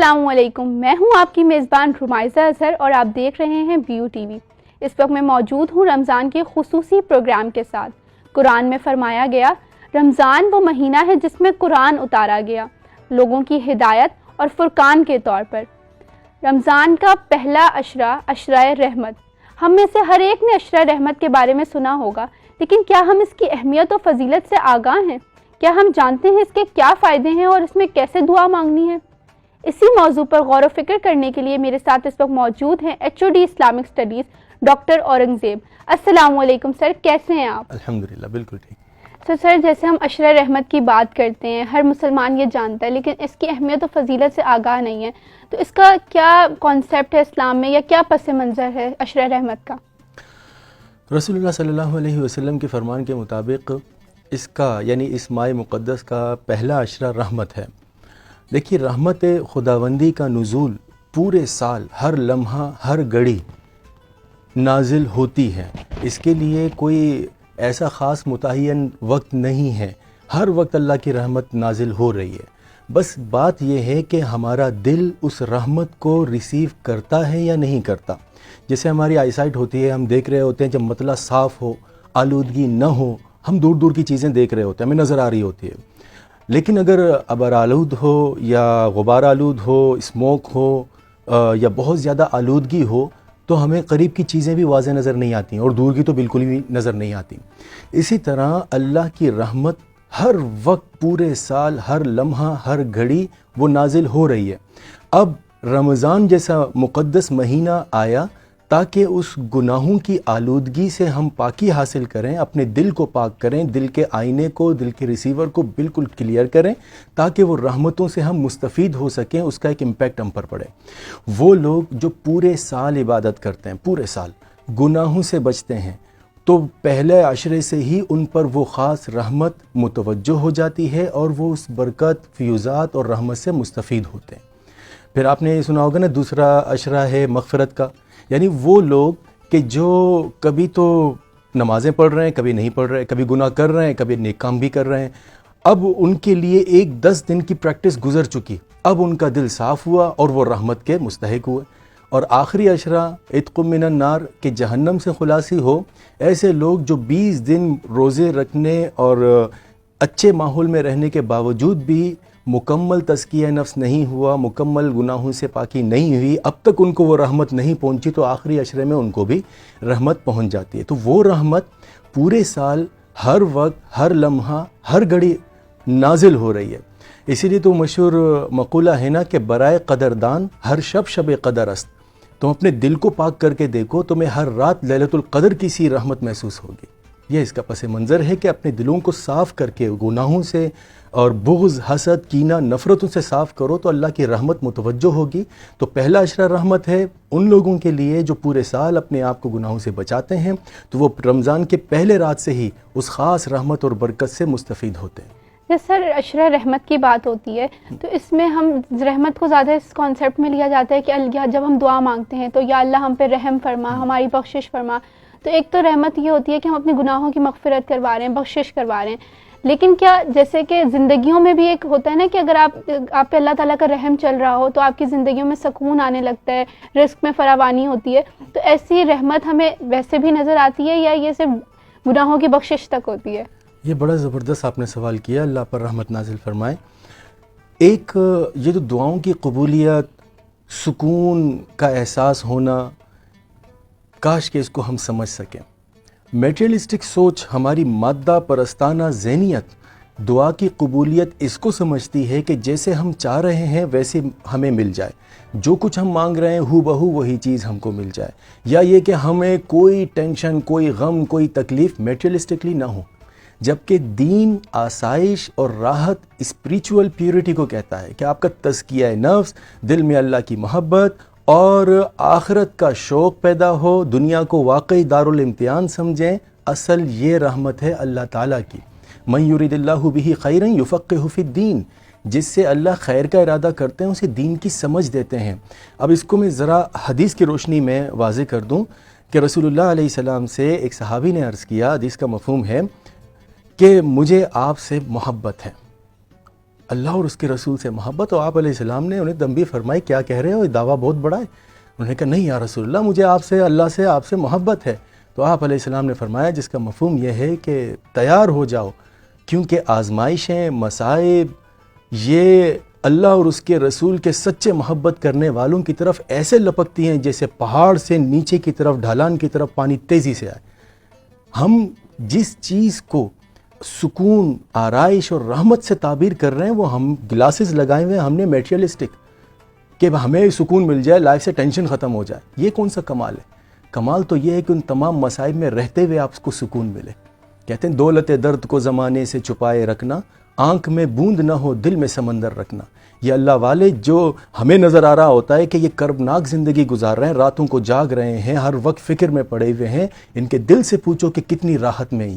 السلام علیکم، میں ہوں آپ کی میزبان رمائزہ اظہر اور آپ دیکھ رہے ہیں ویو ٹی وی۔ اس وقت میں موجود ہوں رمضان کے خصوصی پروگرام کے ساتھ۔ قرآن میں فرمایا گیا، رمضان وہ مہینہ ہے جس میں قرآن اتارا گیا، لوگوں کی ہدایت اور فرقان کے طور پر۔ رمضان کا پہلا عشرہ، عشرہ رحمت۔ ہم میں سے ہر ایک نے عشرہ رحمت کے بارے میں سنا ہوگا، لیکن کیا ہم اس کی اہمیت و فضیلت سے آگاہ ہیں؟ کیا ہم جانتے ہیں اس کے کیا فائدے ہیں اور اس میں کیسے دعا مانگنی ہے؟ اسی موضوع پر غور و فکر کرنے کے لیے میرے ساتھ اس وقت موجود ہیں HOD Islamic studies doctor Aurangzeb. السلام علیکم سر، کیسے ہیں آپ؟ الحمدللہ بالکل ٹھیک۔ تو سر، جیسے ہم عشرہ رحمت کی بات کرتے ہیں، ہر مسلمان یہ جانتا ہے، لیکن اس کی اہمیت و فضیلت سے آگاہ نہیں ہے، تو اس کا کیا کانسیپٹ ہے اسلام میں، یا کیا پس منظر ہے عشرہ رحمت کا؟ رسول اللہ صلی اللہ علیہ وسلم کے فرمان کے مطابق اس کا یعنی اس ماہ مقدس کا پہلا عشرہ رحمت ہے۔ دیکھیے، رحمت خداوندی کا نزول پورے سال، ہر لمحہ، ہر گھڑی نازل ہوتی ہے۔ اس کے لیے کوئی ایسا خاص متعین وقت نہیں ہے، ہر وقت اللہ کی رحمت نازل ہو رہی ہے۔ بس بات یہ ہے کہ ہمارا دل اس رحمت کو ریسیو کرتا ہے یا نہیں کرتا۔ جیسے ہماری آئی سائٹ ہوتی ہے، ہم دیکھ رہے ہوتے ہیں، جب مطلع صاف ہو، آلودگی نہ ہو، ہم دور دور کی چیزیں دیکھ رہے ہوتے ہیں، ہمیں نظر آ رہی ہوتی ہے۔ لیکن اگر ابر آلود ہو یا غبار آلود ہو، اسموک ہو یا بہت زیادہ آلودگی ہو، تو ہمیں قریب کی چیزیں بھی واضح نظر نہیں آتی اور دور کی تو بالکل بھی نظر نہیں آتی۔ اسی طرح اللہ کی رحمت ہر وقت، پورے سال، ہر لمحہ، ہر گھڑی وہ نازل ہو رہی ہے۔ اب رمضان جیسا مقدس مہینہ آیا تاکہ اس گناہوں کی آلودگی سے ہم پاکی حاصل کریں، اپنے دل کو پاک کریں، دل کے آئینے کو، دل کے ریسیور کو بالکل کلیئر کریں، تاکہ وہ رحمتوں سے ہم مستفید ہو سکیں، اس کا ایک امپیکٹ ہم پر پڑے۔ وہ لوگ جو پورے سال عبادت کرتے ہیں، پورے سال گناہوں سے بچتے ہیں، تو پہلے عشرے سے ہی ان پر وہ خاص رحمت متوجہ ہو جاتی ہے اور وہ اس برکت، فیوزات اور رحمت سے مستفید ہوتے ہیں۔ پھر آپ نے یہ سنا ہوگا نا، دوسرا عشرہ ہے مغفرت کا، یعنی وہ لوگ کہ جو کبھی تو نمازیں پڑھ رہے ہیں، کبھی نہیں پڑھ رہے، کبھی گناہ کر رہے ہیں، کبھی نیک کام بھی کر رہے ہیں، اب ان کے لیے ایک 10 دن کی پریکٹس گزر چکی، اب ان کا دل صاف ہوا اور وہ رحمت کے مستحق ہوئے۔ اور آخری عشرہ عتق من النار، کہ جہنم سے خلاصی ہو، ایسے لوگ جو 20 دن روزے رکھنے اور اچھے ماحول میں رہنے کے باوجود بھی مکمل تزکیہ نفس نہیں ہوا، مکمل گناہوں سے پاکی نہیں ہوئی، اب تک ان کو وہ رحمت نہیں پہنچی، تو آخری عشرے میں ان کو بھی رحمت پہنچ جاتی ہے۔ تو وہ رحمت پورے سال، ہر وقت، ہر لمحہ، ہر گھڑی نازل ہو رہی ہے۔ اسی لیے تو مشہور مقولہ ہے نا کہ برائے قدردان ہر شب شب قدر است۔ تم اپنے دل کو پاک کر کے دیکھو، تمہیں ہر رات لیلۃ القدر کی سی رحمت محسوس ہوگی۔ یہ اس کا پس منظر ہے کہ اپنے دلوں کو صاف کر کے گناہوں سے اور بغض، حسد، کینہ، نفرتوں سے صاف کرو تو اللہ کی رحمت متوجہ ہوگی۔ تو پہلا عشرہ رحمت ہے ان لوگوں کے لیے جو پورے سال اپنے آپ کو گناہوں سے بچاتے ہیں، تو وہ رمضان کے پہلے رات سے ہی اس خاص رحمت اور برکت سے مستفید ہوتے ہیں۔ جیسے سر عشرہ رحمت کی بات ہوتی ہے، تو اس میں ہم رحمت کو زیادہ اس کانسیپٹ میں لیا جاتا ہے کہ جب ہم دعا مانگتے ہیں تو یا اللہ ہم پہ رحم فرما، ہماری بخشش فرما۔ تو ایک تو رحمت یہ ہوتی ہے کہ ہم اپنے گناہوں کی مغفرت کروا رہے ہیں، بخشش کروا رہے ہیں، لیکن کیا جیسے کہ زندگیوں میں بھی ایک ہوتا ہے نا کہ اگر آپ پہ اللہ تعالیٰ کا رحم چل رہا ہو تو آپ کی زندگیوں میں سکون آنے لگتا ہے، رزق میں فراوانی ہوتی ہے، تو ایسی رحمت ہمیں ویسے بھی نظر آتی ہے یا یہ صرف گناہوں کی بخشش تک ہوتی ہے؟ یہ بڑا زبردست آپ نے سوال کیا، اللہ پر رحمت نازل فرمائے۔ ایک یہ تو دعاؤں کی قبولیت، سکون کا احساس ہونا، کاش کہ اس کو ہم سمجھ سکیں۔ میٹریلسٹک سوچ، ہماری مادہ پرستانہ ذہنیت دعا کی قبولیت اس کو سمجھتی ہے کہ جیسے ہم چاہ رہے ہیں ویسے ہمیں مل جائے، جو کچھ ہم مانگ رہے ہیں ہو بہو وہی چیز ہم کو مل جائے، یا یہ کہ ہمیں کوئی ٹینشن، کوئی غم، کوئی تکلیف میٹریلسٹکلی نہ ہو۔ جبکہ دین آسائش اور راحت اسپریچول پیورٹی کو کہتا ہے کہ آپ کا تزکیہ نفس، دل میں اللہ کی محبت اور آخرت کا شوق پیدا ہو، دنیا کو واقعی دارالامتحان سمجھیں۔ اصل یہ رحمت ہے اللہ تعالیٰ کی، من یرید اللہ بہ خیرا یفقہہ فی الدین، جس سے اللہ خیر کا ارادہ کرتے ہیں اسے دین کی سمجھ دیتے ہیں۔ اب اس کو میں ذرا حدیث کی روشنی میں واضح کر دوں کہ رسول اللہ علیہ السلام سے ایک صحابی نے عرض کیا، حدیث کا مفہوم ہے کہ مجھے آپ سے محبت ہے۔ اللہ اور اس کے رسول سے محبت. اور آپ علیہ السلام نے انہیں تنبیہ فرمائی, کیا کہہ رہے ہو, یہ دعویٰ بہت بڑا ہے. انہوں نے کہا نہیں یا رسول اللہ, مجھے آپ سے, اللہ سے, آپ سے محبت ہے. تو آپ علیہ السلام نے فرمایا جس کا مفہوم یہ ہے کہ تیار ہو جاؤ, کیونکہ آزمائشیں, مصائب, یہ اللہ اور اس کے رسول کے سچے محبت کرنے والوں کی طرف ایسے لپکتی ہیں جیسے پہاڑ سے نیچے کی طرف, ڈھلان کی طرف پانی تیزی سے آئے. ہم جس چیز کو سکون, آرائش اور رحمت سے تعبیر کر رہے ہیں, وہ ہم گلاسز لگائے ہوئے ہم نے میٹیریلسٹک, کہ ہمیں سکون مل جائے, لائف سے ٹینشن ختم ہو جائے. یہ کون سا کمال ہے؟ کمال تو یہ ہے کہ ان تمام مصائب میں رہتے ہوئے آپ کو سکون ملے. کہتے ہیں دولت درد کو زمانے سے چھپائے رکھنا, آنکھ میں بوند نہ ہو دل میں سمندر رکھنا. یہ اللہ والے جو ہمیں نظر آ رہا ہوتا ہے کہ یہ کربناک زندگی گزار رہے ہیں, راتوں کو جاگ رہے ہیں, ہر وقت فکر میں پڑے ہوئے ہیں, ان کے دل سے پوچھو کہ کتنی راحت میں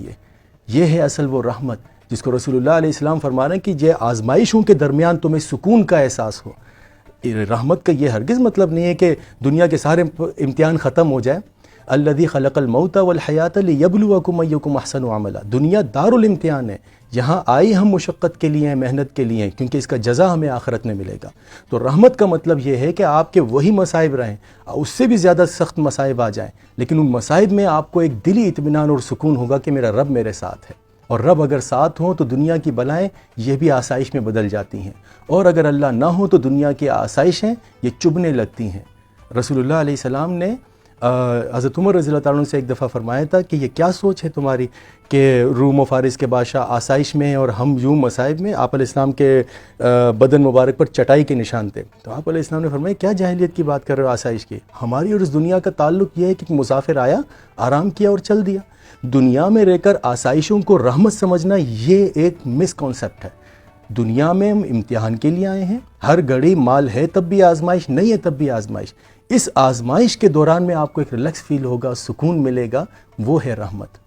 یہ ہے اصل وہ رحمت جس کو رسول اللہ علیہ السلام فرما رہے ہیں کہ یہ آزمائشوں کے درمیان تمہیں سکون کا احساس ہو. رحمت کا یہ ہرگز مطلب نہیں ہے کہ دنیا کے سارے امتحان ختم ہو جائے. الذی خلق الموت والحیات لیبلوکم ایکم احسن عملا. دنیا دار الامتحان ہے, یہاں آئی ہم مشقت کے لیے ہیں, محنت کے لیے ہیں, کیونکہ اس کا جزا ہمیں آخرت میں ملے گا. تو رحمت کا مطلب یہ ہے کہ آپ کے وہی مصائب رہیں, اس سے بھی زیادہ سخت مصائب آ جائیں, لیکن ان مصائب میں آپ کو ایک دلی اطمینان اور سکون ہوگا کہ میرا رب میرے ساتھ ہے. اور رب اگر ساتھ ہوں تو دنیا کی بلائیں یہ بھی آسائش میں بدل جاتی ہیں, اور اگر اللہ نہ ہو تو دنیا کی آسائشیں یہ چبھنے لگتی ہیں. رسول اللہ علیہ السلام نے حضرت عمر رضی اللہ تعالیٰ عنہ سے ایک دفعہ فرمایا تھا کہ یہ کیا سوچ ہے تمہاری کہ روم و فارس کے بادشاہ آسائش میں ہیں اور ہم یوں مصائب میں. آپ علیہ السلام کے بدن مبارک پر چٹائی کے نشان تھے. تو آپ علیہ السلام نے فرمایا کیا جاہلیت کی بات کر رہے ہو آسائش کی؟ ہماری اور اس دنیا کا تعلق یہ ہے کہ مسافر آیا, آرام کیا اور چل دیا. دنیا میں رہ کر آسائشوں کو رحمت سمجھنا یہ ایک مس کانسیپٹ ہے. دنیا میں ہم امتحان کے لیے آئے ہیں, ہر گھڑی مال ہے تب بھی آزمائش, نہیں ہے تب بھی آزمائش. اس آزمائش کے دوران میں آپ کو ایک ریلیکس فیل ہوگا, سکون ملے گا, وہ ہے رحمت.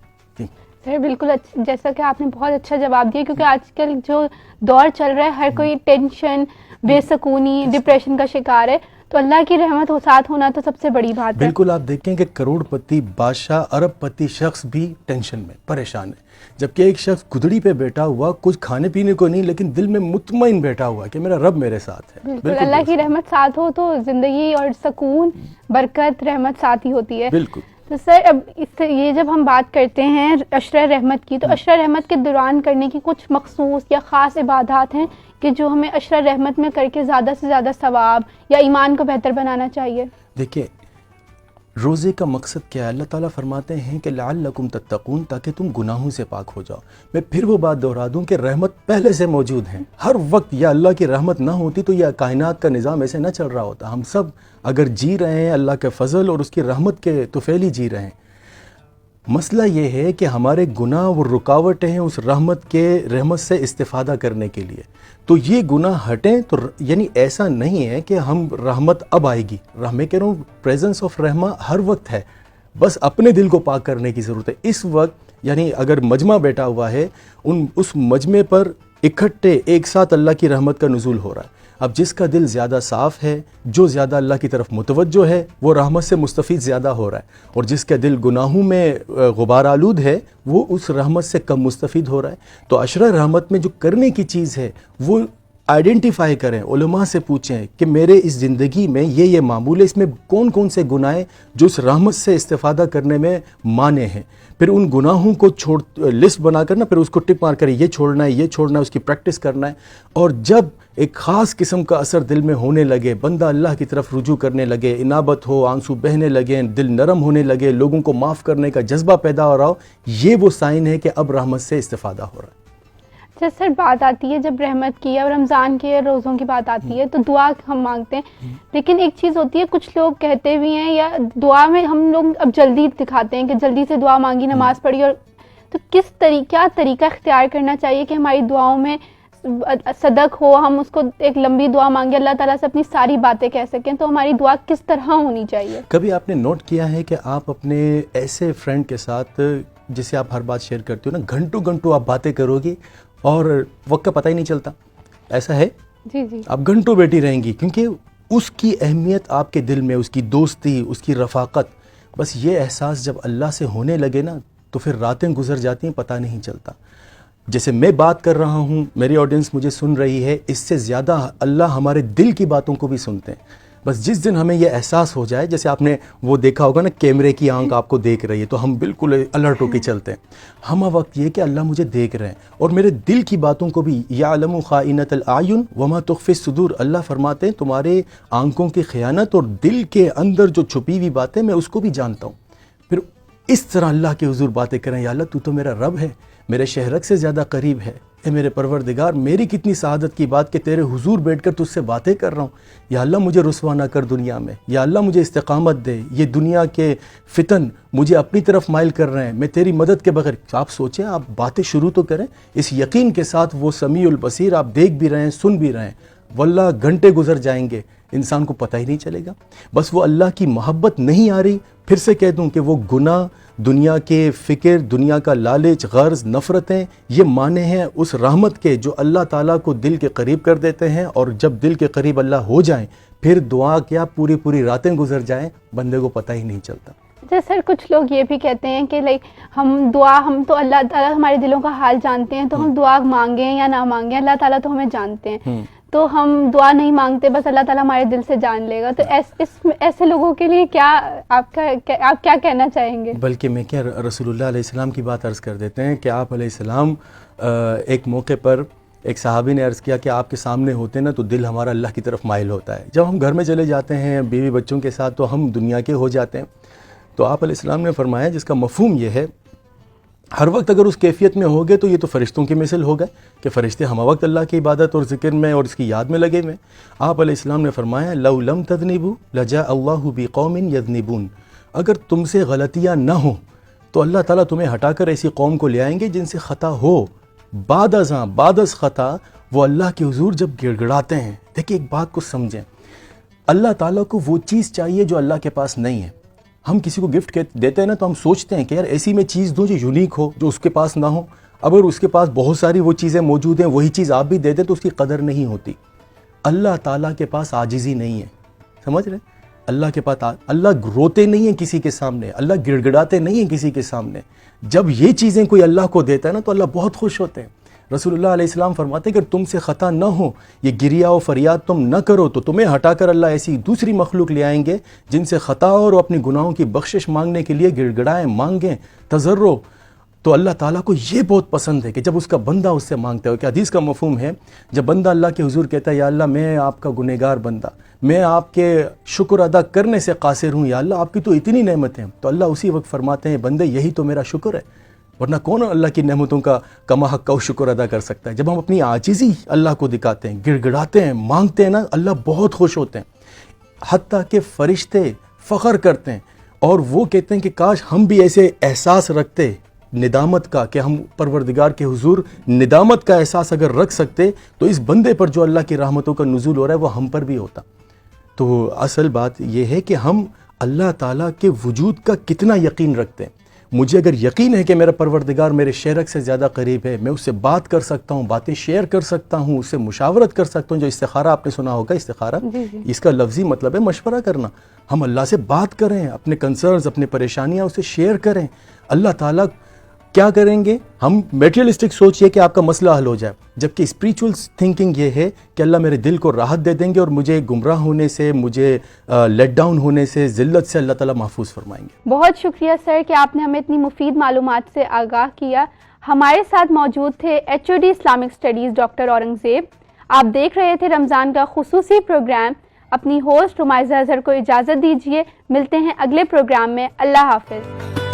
سر بالکل جیسا کہ آپ نے بہت اچھا جواب دیا, کیونکہ آج کل جو دور چل رہا ہے ہر کوئی ٹینشن, بے سکونی, ڈپریشن کا شکار ہے, تو اللہ کی رحمت ساتھ ہونا تو سب سے بڑی بات ہے. بالکل. آپ دیکھیں کہ کروڑ پتی بادشاہ, ارب پتی شخص بھی ٹینشن میں, پریشان ہے, جبکہ ایک شخص گدڑی پہ بیٹھا ہوا, کچھ کھانے پینے کو نہیں لیکن دل میں مطمئن بیٹھا ہوا کہ میرا رب میرے ساتھ ہے. بالکل اللہ کی رحمت ساتھ ہو تو زندگی اور سکون, برکت, رحمت ساتھ ہی ہوتی ہے. بالکل. تو سر اب یہ جب ہم بات کرتے ہیں عشرہ رحمت کی, تو عشرہ رحمت کے دوران کرنے کی کچھ مخصوص یا خاص عبادات ہیں کہ جو ہمیں عشرہ رحمت میں کر کے زیادہ سے زیادہ ثواب یا ایمان کو بہتر بنانا چاہیے؟ دیکھیں روزے کا مقصد کیا ہے؟ اللہ تعالیٰ فرماتے ہیں کہ لعلکم تتقون, تاکہ تم گناہوں سے پاک ہو جاؤ. میں پھر وہ بات دہرا دوں کہ رحمت پہلے سے موجود ہے ہر وقت. یا اللہ کی رحمت نہ ہوتی تو یہ کائنات کا نظام ایسے نہ چل رہا ہوتا. ہم سب اگر جی رہے ہیں اللہ کے فضل اور اس کی رحمت کے طفیل ہی جی رہے ہیں. مسئلہ یہ ہے کہ ہمارے گناہ اور رکاوٹیں ہیں اس رحمت سے استفادہ کرنے کے لیے. تو یہ گناہ ہٹیں تو یعنی ایسا نہیں ہے کہ ہم رحمت اب آئے گی. میں کہہ رہا ہوں پریزنس آف رحمہ ہر وقت ہے, بس اپنے دل کو پاک کرنے کی ضرورت ہے اس وقت. یعنی اگر مجمع بیٹھا ہوا ہے, اس مجمع پر اکٹھے ایک ساتھ اللہ کی رحمت کا نزول ہو رہا ہے. اب جس کا دل زیادہ صاف ہے, جو زیادہ اللہ کی طرف متوجہ ہے, وہ رحمت سے مستفید زیادہ ہو رہا ہے, اور جس کا دل گناہوں میں غبار آلود ہے وہ اس رحمت سے کم مستفید ہو رہا ہے. تو عشرہ رحمت میں جو کرنے کی چیز ہے وہ آئیڈینٹیفائی کریں, علماء سے پوچھیں کہ میرے اس زندگی میں یہ معمول ہے, اس میں کون کون سے گناہ ہیں جو اس رحمت سے استفادہ کرنے میں مانے ہیں. پھر ان گناہوں کو لسٹ بنا کر پھر اس کو ٹک مار کر یہ چھوڑنا ہے, یہ چھوڑنا ہے, اس کی پریکٹس کرنا ہے. اور جب ایک خاص قسم کا اثر دل میں ہونے لگے, بندہ اللہ کی طرف رجوع کرنے لگے, انابت ہو, آنسو بہنے لگے, دل نرم ہونے لگے, لوگوں کو معاف کرنے کا جذبہ پیدا ہو رہا ہو, یہ وہ سائن ہے کہ اب رحمت سے استفادہ ہو رہا ہے. جیسے سر بات آتی ہے جب رحمت کی اور رمضان کے روزوں کی بات آتی ہے تو دعا ہم مانگتے ہیں, لیکن ایک چیز ہوتی ہے کچھ لوگ کہتے بھی ہیں یا دعا میں ہم لوگ اب جلدی دکھاتے ہیں کہ جلدی سے دعا مانگی, نماز پڑھی, اور تو کیا طریقہ اختیار کرنا چاہیے کہ ہماری دعاؤں میں صدق ہو, ہم اس کو ایک لمبی دعا مانگے, اللہ تعالیٰ سے اپنی ساری باتیں کہہ سکیں, تو ہماری دعا کس طرح ہونی چاہیے؟ کبھی آپ نے نوٹ کیا ہے کہ آپ اپنے ایسے فرینڈ کے ساتھ جسے آپ ہر بات شیئر کرتے ہو نا, گھنٹوں گھنٹوں آپ باتیں کرو گی اور وقت کا پتہ ہی نہیں چلتا, ایسا ہے؟ جی جی. آپ گھنٹوں بیٹھی رہیں گی کیونکہ اس کی اہمیت آپ کے دل میں, اس کی دوستی, اس کی رفاقت, بس یہ احساس جب اللہ سے ہونے لگے نا تو پھر راتیں گزر جاتی ہیں پتہ نہیں چلتا. جیسے میں بات کر رہا ہوں، میری آڈینس مجھے سن رہی ہے، اس سے زیادہ اللہ ہمارے دل کی باتوں کو بھی سنتے ہیں. بس جس دن ہمیں یہ احساس ہو جائے، جیسے آپ نے وہ دیکھا ہوگا نا، کیمرے کی آنکھ آپ کو دیکھ رہی ہے تو ہم بالکل الرٹ ہو کے چلتے ہیں. ہم وقت یہ کہ اللہ مجھے دیکھ رہے ہیں اور میرے دل کی باتوں کو بھی، یعلم خائنۃ الاعین وما تخفی الصدور، اللہ فرماتے ہیں تمہارے آنکھوں کی خیانت اور دل کے اندر جو چھپی ہوئی باتیں میں اس کو بھی جانتا ہوں. پھر اس طرح اللہ کے حضور باتیں کریں، یا اللہ تو میرا رب ہے، میرے شہرک سے زیادہ قریب ہے. اے میرے پروردگار، میری کتنی سعادت کی بات کہ تیرے حضور بیٹھ کر تجھ سے باتیں کر رہا ہوں. یا اللہ مجھے رسوا نہ کر دنیا میں، یا اللہ مجھے استقامت دے، یہ دنیا کے فتن مجھے اپنی طرف مائل کر رہے ہیں، میں تیری مدد کے بغیر. آپ سوچیں، آپ باتیں شروع تو کریں اس یقین کے ساتھ وہ سمیع البصیر آپ دیکھ بھی رہے ہیں، سن بھی رہے ہیں. واللہ گھنٹے گزر جائیں گے، انسان کو پتہ ہی نہیں چلے گا. بس وہ اللہ کی محبت نہیں آ رہی. پھر سے کہہ دوں کہ وہ گناہ، دنیا کے فکر، دنیا کا لالچ، غرض، نفرتیں، یہ معنی ہیں اس رحمت کے جو اللہ تعالیٰ کو دل کے قریب کر دیتے ہیں. اور جب دل کے قریب اللہ ہو جائیں، پھر دعا کیا پوری راتیں گزر جائیں، بندے کو پتہ ہی نہیں چلتا. سر کچھ لوگ یہ بھی کہتے ہیں کہ ہم تو اللہ تعالیٰ ہمارے دلوں کا حال جانتے ہیں، تو ہم دعا مانگیں یا نہ مانگیں، اللہ تعالیٰ تو ہمیں جانتے ہیں، تو ہم دعا نہیں مانگتے، بس اللہ تعالیٰ ہمارے دل سے جان لے گا. تو ایسے لوگوں کے لیے کیا آپ کیا کہنا چاہیں گے؟ بلکہ میں کیا رسول اللہ علیہ السلام کی بات عرض کر دیتے ہیں کہ آپ علیہ السلام ایک موقع پر ایک صحابی نے عرض کیا کہ آپ کے سامنے ہوتے نا تو دل ہمارا اللہ کی طرف مائل ہوتا ہے. جب ہم گھر میں چلے جاتے ہیں بیوی بچوں کے ساتھ تو ہم دنیا کے ہو جاتے ہیں. تو آپ علیہ السلام نے فرمایا، جس کا مفہوم یہ ہے، ہر وقت اگر اس کیفیت میں ہوگے تو یہ تو فرشتوں کی مثل ہو گئے کہ فرشتے ہم وقت اللہ کی عبادت اور ذکر میں اور اس کی یاد میں لگے ہوئے. آپ علیہ السلام نے فرمایا، لو لم تذنبوا لجاء اللہ بقوم یذنبون، اگر تم سے غلطیاں نہ ہوں تو اللہ تعالیٰ تمہیں ہٹا کر ایسی قوم کو لے آئیں گے جن سے خطا ہو. بعد از خطا وہ اللہ کے حضور جب گڑ گڑاتے ہیں. دیکھیں ایک بات کو سمجھیں، اللہ تعالیٰ کو وہ چیز چاہیے جو اللہ کے پاس نہیں ہے. ہم کسی کو گفٹ دیتے ہیں نا تو ہم سوچتے ہیں کہ یار ایسی میں چیز دوں جو یونیک ہو، جو اس کے پاس نہ ہو. اگر اس کے پاس بہت ساری وہ چیزیں موجود ہیں، وہی چیز آپ بھی دے دیں تو اس کی قدر نہیں ہوتی. اللہ تعالیٰ کے پاس عاجزی نہیں ہے، سمجھ رہے؟ اللہ کے پاس اللہ روتے نہیں ہیں کسی کے سامنے، اللہ گڑ گڑاتے نہیں ہیں کسی کے سامنے. جب یہ چیزیں کوئی اللہ کو دیتا ہے نا تو اللہ بہت خوش ہوتے ہیں. رسول اللہ علیہ السلام فرماتے ہیں کہ تم سے خطا نہ ہو، یہ گریا و فریاد تم نہ کرو تو تمہیں ہٹا کر اللہ ایسی دوسری مخلوق لے آئیں گے جن سے خطا اور اپنی گناہوں کی بخشش مانگنے کے لیے گڑ گڑائیں، مانگیں، تضرع. تو اللہ تعالیٰ کو یہ بہت پسند ہے کہ جب اس کا بندہ اس سے مانگتا ہے. کہ حدیث کا مفہوم ہے، جب بندہ اللہ کے حضور کہتا ہے یا اللہ میں آپ کا گنہگار بندہ، میں آپ کے شکر ادا کرنے سے قاصر ہوں، یا اللہ آپ کی تو اتنی نعمتیں ہیں، تو اللہ اسی وقت فرماتے ہیں بندے یہی تو میرا شکر ہے. ورنہ کون اللہ کی نعمتوں کا کما حق کا شکر ادا کر سکتا ہے؟ جب ہم اپنی عاجزی اللہ کو دکھاتے ہیں، گڑ گڑاتے ہیں، مانگتے ہیں نا، اللہ بہت خوش ہوتے ہیں. حتیٰ کہ فرشتے فخر کرتے ہیں اور وہ کہتے ہیں کہ کاش ہم بھی ایسے احساس رکھتے ندامت کا، کہ ہم پروردگار کے حضور ندامت کا احساس اگر رکھ سکتے تو اس بندے پر جو اللہ کی رحمتوں کا نزول ہو رہا ہے وہ ہم پر بھی ہوتا. تو اصل بات یہ ہے کہ ہم اللہ تعالیٰ کے وجود کا کتنا یقین رکھتے ہیں. مجھے اگر یقین ہے کہ میرا پروردگار میرے شہرک سے زیادہ قریب ہے، میں اس سے بات کر سکتا ہوں، باتیں شیئر کر سکتا ہوں، اس سے مشاورت کر سکتا ہوں. جو استخارہ آپ نے سنا ہوگا، استخارہ اس کا لفظی مطلب ہے مشورہ کرنا. ہم اللہ سے بات کریں، اپنے کنسرنز، اپنے پریشانیاں اسے شیئر کریں. اللہ تعالیٰ کیا کریں گے؟ ہم میٹیریلسٹک سوچیے کہ آپ کا مسئلہ حل ہو جائے، جبکہ اسپریچول تھنکنگ یہ ہے کہ اللہ میرے دل کو راحت دے دیں گے اور مجھے گمراہ ہونے سے، مجھے لیٹ ڈاؤن ہونے سے، ذلت سے اللہ تعالیٰ محفوظ فرمائیں گے. بہت شکریہ سر کہ آپ نے ہمیں اتنی مفید معلومات سے آگاہ کیا. ہمارے ساتھ موجود تھے HOD Islamic studies doctor Aurangzeb. آپ دیکھ رہے تھے رمضان کا خصوصی پروگرام. اپنی ہوسٹ رمائزہ اظہر کو اجازت دیجیے، ملتے ہیں اگلے پروگرام میں. اللہ حافظ.